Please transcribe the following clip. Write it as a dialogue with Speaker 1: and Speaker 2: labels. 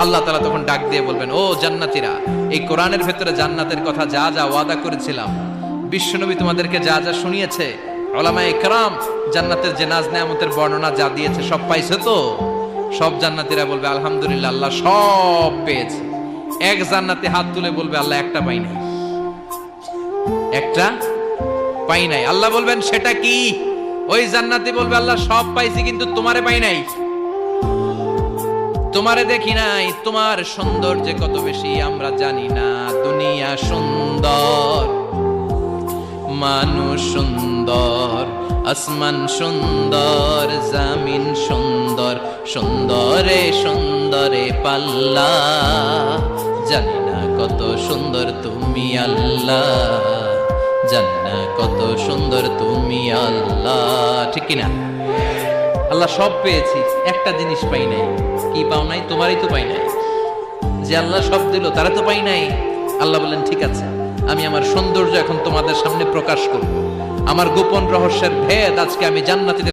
Speaker 1: আল্লাহ তাআলা তখন ডাক দিয়ে বলবেন, ও জান্নাতীরা, এই কোরআনের ভেতরে জান্নাতের কথা যা যা ওয়াদা করেছিলাম, বিশ্বনবী তোমাদেরকে যা যা শুনিয়েছে, উলামায়ে কেরাম জান্নাতের যে নাজ নেয়ামতের বর্ণনা যা দিয়েছে সব পাইছো তো? সব জান্নাতীরা বলবে আলহামদুলিল্লাহ, আল্লাহ সব পেয়েছে। এক জান্নাতি হাত তুলে বলবে, আল্লাহ একটা পাই নাই, একটা পাই নাই। আল্লাহ বলবেন, সেটা কি? ওই জান্নাতি বলবে, আল্লাহ সব পাইছি কিন্তু তোমারে পাই নাই, তোমারে দেখি নাই, তোমার সৌন্দর্য কত বেশি আমরা জানি না। দুনিয়া সুন্দর, মানুষ সুন্দর, আসমান সুন্দর, জামিন সুন্দর, সুন্দরে সুন্দরে পাল্লা, জানি না কত সুন্দর তুমি আল্লাহ, জানি না কত সুন্দর তুমি আল্লাহ। ঠিক কিনা? আল্লাহ সব পেয়েছি, একটা জিনিস পাই নাই। কি পাও নাই? তোমারই তো পাই নাই। যে আল্লাহ সব দিল তারা তো পাই নাই। আল্লাহ বলেন, ঠিক আছে, আমি আমার সৌন্দর্য এখন তোমাদের সামনে প্রকাশ করব। আমার গোপন রহস্যের ভেদ আজকে আমি জান্নাতীদের